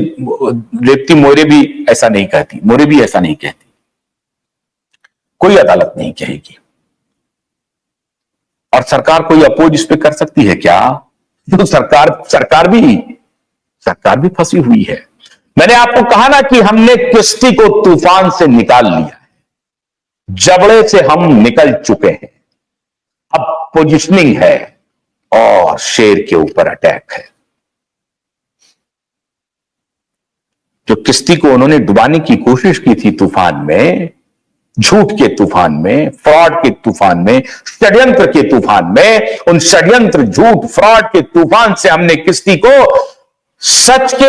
रेवती मोरे भी ऐसा नहीं कहती, मोरे भी ऐसा नहीं कहती, कोई अदालत नहीं कहेगी। और सरकार कोई अपोज इस पे कर सकती है क्या? तो सरकार भी फंसी हुई है। मैंने आपको कहा ना कि हमने किश्ती को तूफान से निकाल लिया है, जबड़े से हम निकल चुके हैं, अब पोजिशनिंग है और शेर के ऊपर अटैक है। जो किश्ती को उन्होंने डुबाने की कोशिश की थी तूफान में, झूठ के तूफान में, फ्रॉड के तूफान में, षड्यंत्र के तूफान में, उन षड्यंत्र, झूठ, फ्रॉड के तूफान से हमने किश्ती को सच के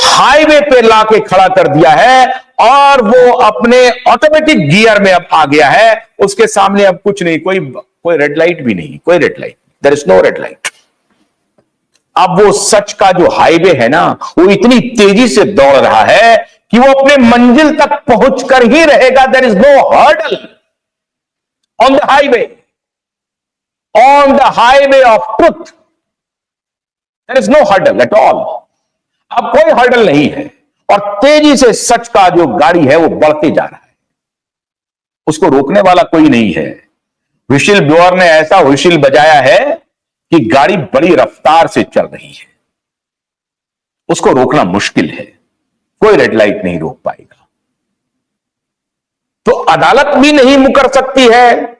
हाईवे पे लाके खड़ा कर दिया है और वो अपने ऑटोमेटिक गियर में अब आ गया है। उसके सामने अब कुछ नहीं, कोई रेड लाइट भी नहीं, कोई red light, there is no red light. अब वो सच का जो हाईवे है ना, वो इतनी तेजी से दौड़ रहा है कि वो अपने मंजिल तक पहुंचकर ही रहेगा। There is no hurdle on the highway, on the highway of truth, there is no hurdle at all. अब कोई हर्डल नहीं है और तेजी से सच का जो गाड़ी है वो बढ़ते जा रहा है, उसको रोकने वाला कोई नहीं है। व्हिसिल ब्लोअर ने ऐसा व्हिसिल बजाया है कि गाड़ी बड़ी रफ्तार से चल रही है, उसको रोकना मुश्किल है, कोई रेड लाइट नहीं रोक पाएगा। तो अदालत भी नहीं मुकर सकती है,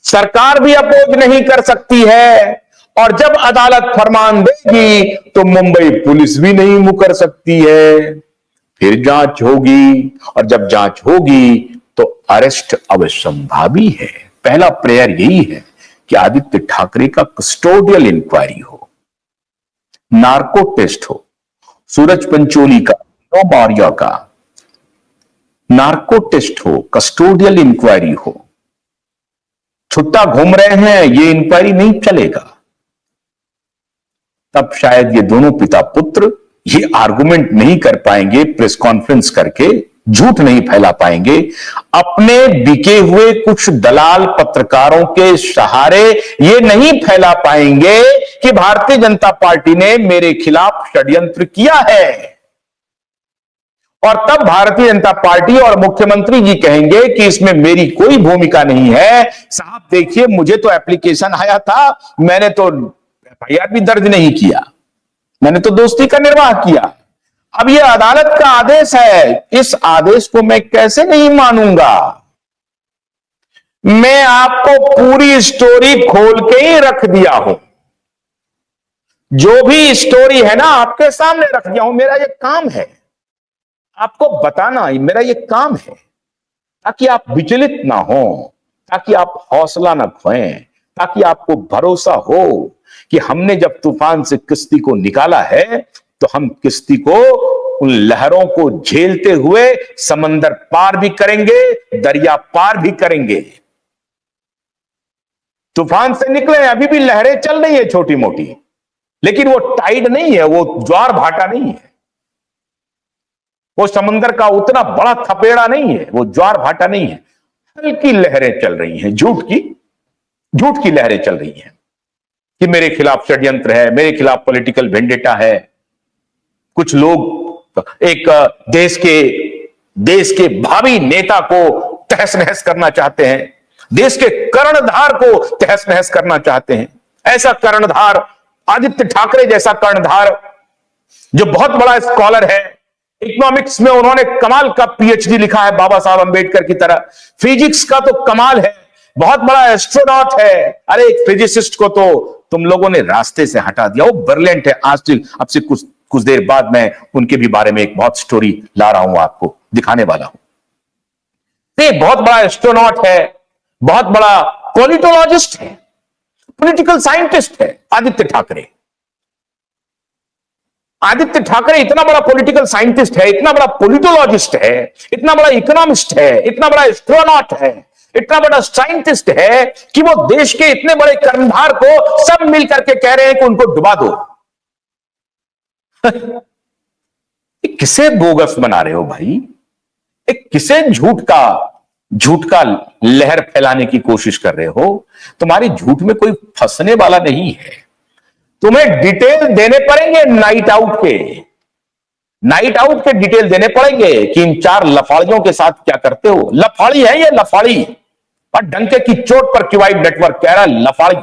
सरकार भी अपोज नहीं कर सकती है, और जब अदालत फरमान देगी तो मुंबई पुलिस भी नहीं मुकर सकती है। फिर जांच होगी और जब जांच होगी तो अरेस्ट अवश्यंभावी है। पहला प्रेयर यही है कि आदित्य ठाकरे का कस्टोडियल इंक्वायरी हो, नार्को टेस्ट हो, सूरज पंचोली का, मौर्य का नार्को टेस्ट हो, कस्टोडियल इंक्वायरी हो। छुट्टा घूम रहे हैं, ये इंक्वायरी नहीं चलेगा। तब शायद ये दोनों पिता पुत्र ये आर्गुमेंट नहीं कर पाएंगे, प्रेस कॉन्फ्रेंस करके झूठ नहीं फैला पाएंगे, अपने बिके हुए कुछ दलाल पत्रकारों के सहारे ये नहीं फैला पाएंगे कि भारतीय जनता पार्टी ने मेरे खिलाफ षड्यंत्र किया है। और तब भारतीय जनता पार्टी और मुख्यमंत्री जी कहेंगे कि इसमें मेरी कोई भूमिका नहीं है। साहब देखिए, मुझे तो एप्लीकेशन आया था, मैंने तो एफआईआर भी दर्ज नहीं किया, मैंने तो दोस्ती का निर्वाह किया। अब यह अदालत का आदेश है, इस आदेश को मैं कैसे नहीं मानूंगा? मैं आपको पूरी स्टोरी खोल के ही रख दिया हूं, जो भी स्टोरी है ना आपके सामने रख दिया हूं। मेरा यह काम है आपको बताना, मेरा यह काम है, ताकि आप विचलित ना हो, ताकि आप हौसला ना खोएं, ताकि आपको भरोसा हो कि हमने जब तूफान से किश्ती को निकाला है तो हम किश्ती को, उन लहरों को झेलते हुए समंदर पार भी करेंगे, दरिया पार भी करेंगे। तूफान से निकले, अभी भी लहरें चल रही है छोटी मोटी, लेकिन वो टाइड नहीं है, वो ज्वार भाटा नहीं है, वो समंदर का उतना बड़ा थपेड़ा नहीं है, वो ज्वार भाटा नहीं है। हल्की लहरें चल रही हैं, झूठ की लहरें चल रही हैं कि मेरे खिलाफ षड्यंत्र है, मेरे खिलाफ पॉलिटिकल वेंडेटा है। कुछ लोग एक देश के भावी नेता को तहस नहस करना चाहते हैं, देश के कर्णधार को तहस नहस करना चाहते हैं। ऐसा कर्णधार, आदित्य ठाकरे जैसा कर्णधार, जो बहुत बड़ा स्कॉलर है, इकोनॉमिक्स में उन्होंने कमाल का पीएचडी लिखा है बाबा साहब अंबेडकर की तरह, फिजिक्स का तो कमाल है, बहुत बड़ा एस्ट्रोनॉट है। अरे एक फिजिसिस्ट को तो तुम लोगों ने रास्ते से हटा दिया, वो ब्रिलियंट है। आज से अब से कुछ देर बाद मैं उनके भी बारे में एक बहुत स्टोरी ला रहा हूं, आपको दिखाने वाला हूं। ये बहुत बड़ा एस्ट्रोनॉट है, बहुत बड़ा पॉलिटोलॉजिस्ट है, पॉलिटिकल साइंटिस्ट है आदित्य ठाकरे। आदित्य ठाकरे इतना बड़ा पॉलिटिकल साइंटिस्ट है, इतना बड़ा पॉलिटोलॉजिस्ट है, इतना बड़ा इकोनॉमिस्ट है, इतना बड़ा एस्ट्रोनॉट है, इतना बड़ा साइंटिस्ट है कि वो देश के इतने बड़े कर्णधार को सब मिलकर के कह रहे हैं कि उनको डुबा दो। किसे बोगस बना रहे हो भाई? किसे झूठ का लहर फैलाने की कोशिश कर रहे हो? तुम्हारी झूठ में कोई फंसने वाला नहीं है। तुम्हें डिटेल देने पड़ेंगे नाइट आउट के, नाइट आउट के डिटेल देने पड़ेंगे कि इन 4 लफाड़ियों के साथ क्या करते हो। लफाड़ी है ये, लफाड़ी। और डंके की चोट पर क्यूआई नेटवर्क कह रहा है लफाड़ी।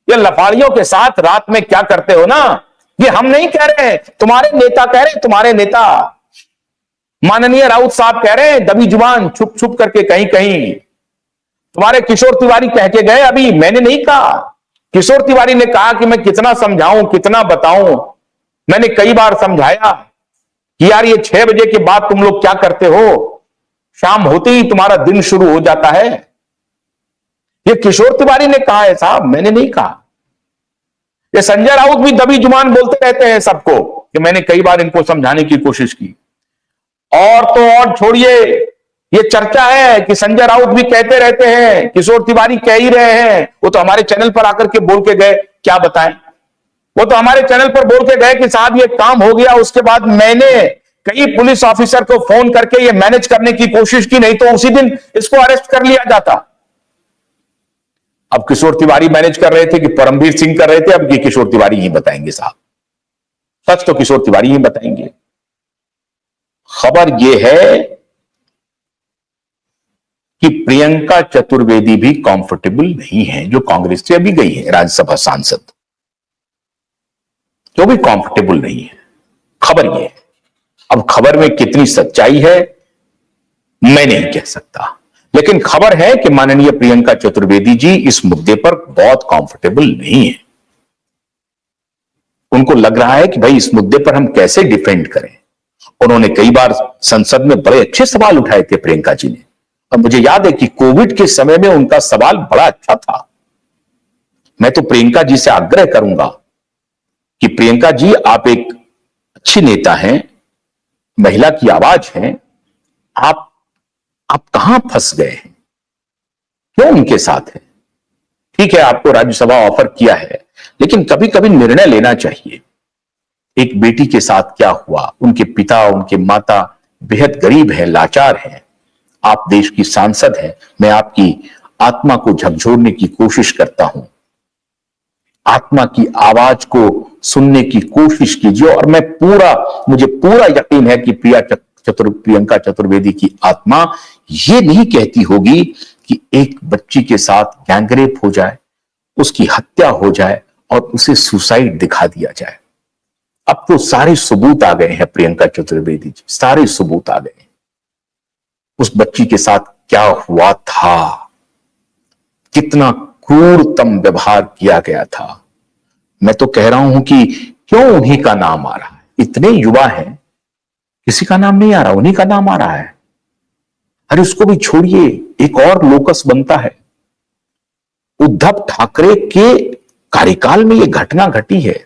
ये लफाड़ियों के साथ रात में क्या करते हो ना, ये हम नहीं कह रहे, तुम्हारे नेता कह रहे, तुम्हारे नेता माननीय राउत साहब कह रहे हैं, दबी जुबान छुप छुप करके कहीं कहीं। तुम्हारे किशोर तिवारी कह के गए, अभी मैंने नहीं कहा। किशोर तिवारी ने कहा कि मैं कितना समझाऊं, कितना बताऊं। मैंने कई बार समझाया कि यार ये 6 बजे के बाद तुम लोग क्या करते हो, शाम होते ही तुम्हारा दिन शुरू हो जाता है। ये किशोर तिवारी ने कहा है साहब, मैंने नहीं कहा। ये संजय राउत भी दबी जुबान बोलते रहते हैं सबको, कि मैंने कई बार इनको समझाने की कोशिश की। और तो और छोड़िए, ये चर्चा है कि संजय राउत भी कहते रहते हैं, किशोर तिवारी कह ही रहे हैं। वो तो हमारे चैनल पर आकर के बोल के गए, क्या बताएं। वो तो हमारे चैनल पर बोल के गए कि साहब ये काम हो गया। उसके बाद मैंने कई पुलिस ऑफिसर को फोन करके ये मैनेज करने की कोशिश की, नहीं तो उसी दिन इसको अरेस्ट कर लिया जाता। अब किशोर तिवारी मैनेज कर रहे थे कि परमवीर सिंह कर रहे थे, अब ये किशोर तिवारी ही बताएंगे साहब। सच तो किशोर तिवारी ही बताएंगे। खबर यह है कि प्रियंका चतुर्वेदी भी कंफर्टेबल नहीं है, जो कांग्रेस से अभी गई है राज्यसभा सांसद, जो भी कंफर्टेबल नहीं है। खबर यह है। अब खबर में कितनी सच्चाई है मैं नहीं कह सकता, लेकिन खबर है कि माननीय प्रियंका चतुर्वेदी जी इस मुद्दे पर बहुत कंफर्टेबल नहीं है। उनको लग रहा है कि भाई इस मुद्दे पर हम कैसे डिफेंड करें। उन्होंने कई बार संसद में बड़े अच्छे सवाल उठाए थे प्रियंका जी ने, और मुझे याद है कि कोविड के समय में उनका सवाल बड़ा अच्छा था। मैं तो प्रियंका जी से आग्रह करूंगा कि प्रियंका जी, आप एक अच्छी नेता हैं, महिला की आवाज हैं, आप कहां फंस गए हैं, क्यों उनके साथ हैं। ठीक है, आपको राज्यसभा ऑफर किया है, लेकिन कभी कभी निर्णय लेना चाहिए। एक बेटी के साथ क्या हुआ, उनके पिता उनके माता बेहद गरीब हैं, लाचार हैं। आप देश की सांसद हैं, मैं आपकी आत्मा को झकझोरने की कोशिश करता हूं। आत्मा की आवाज को सुनने की कोशिश कीजिए, और मुझे पूरा यकीन है कि प्रियंका चतुर्वेदी की आत्मा ये नहीं कहती होगी कि एक बच्ची के साथ गैंगरेप हो जाए, उसकी हत्या हो जाए और उसे सुसाइड दिखा दिया जाए। अब तो सारे सबूत आ गए हैं प्रियंका चतुर्वेदी जी, सारे सबूत आ गए। उस बच्ची के साथ क्या हुआ था, कितना क्रूरतम व्यवहार किया गया था। मैं तो कह रहा हूं कि क्यों उन्हीं का नाम आ रहा है। इतने युवा हैं, किसी का नाम नहीं आ रहा, उन्हीं का नाम आ रहा है। अरे उसको भी छोड़िए, एक और लोकस बनता है। उद्धव ठाकरे के कार्यकाल में यह घटना घटी है।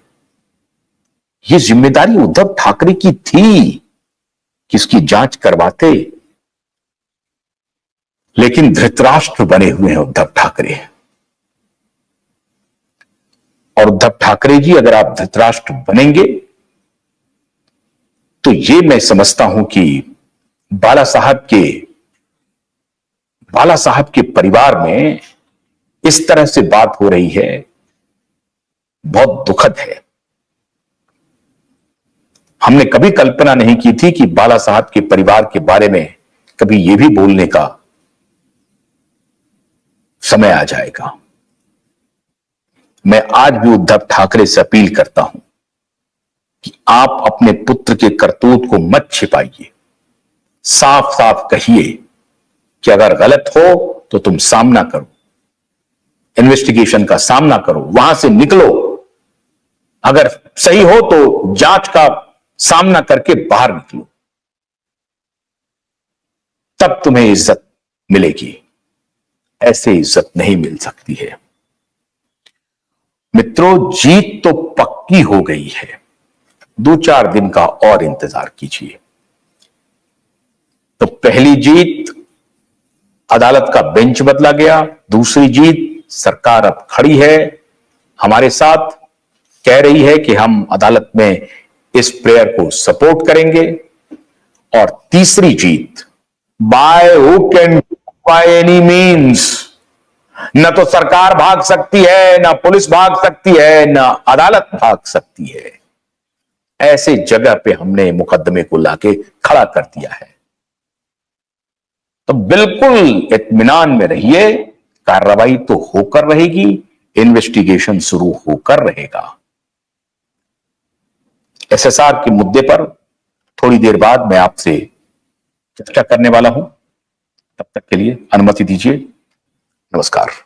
यह जिम्मेदारी उद्धव ठाकरे की थी कि इसकी जांच करवाते, लेकिन धृतराष्ट्र बने हुए हैं उद्धव ठाकरे। और उद्धव ठाकरे जी, अगर आप धृतराष्ट्र बनेंगे तो ये मैं समझता हूं कि बाला साहब के परिवार में इस तरह से बात हो रही है, बहुत दुखद है। हमने कभी कल्पना नहीं की थी कि बाला साहब के परिवार के बारे में कभी यह भी बोलने का समय आ जाएगा। मैं आज भी उद्धव ठाकरे से अपील करता हूं कि आप अपने पुत्र के करतूत को मत छिपाइए। साफ साफ कहिए कि अगर गलत हो तो तुम सामना करो, इन्वेस्टिगेशन का सामना करो, वहां से निकलो। अगर सही हो तो जांच का सामना करके बाहर निकलो, तब तुम्हें इज्जत मिलेगी। ऐसे इज्जत नहीं मिल सकती है। मित्रों, जीत तो पक्की हो गई है, 2-4 दिन का और इंतजार कीजिए। तो पहली जीत, अदालत का बेंच बदला गया। दूसरी जीत, सरकार अब खड़ी है हमारे साथ, कह रही है कि हम अदालत में इस प्रेयर को सपोर्ट करेंगे। और तीसरी जीत, by hook and by any means, न तो सरकार भाग सकती है, न पुलिस भाग सकती है, न अदालत भाग सकती है। ऐसे जगह पे हमने मुकदमे को लाके खड़ा कर दिया है। तो बिल्कुल इत्मीनान में रहिए, कार्रवाई तो होकर रहेगी, इन्वेस्टिगेशन शुरू होकर रहेगा। एसएसआर के मुद्दे पर थोड़ी देर बाद मैं आपसे चर्चा करने वाला हूं। तब तक के लिए अनुमति दीजिए। नमस्कार।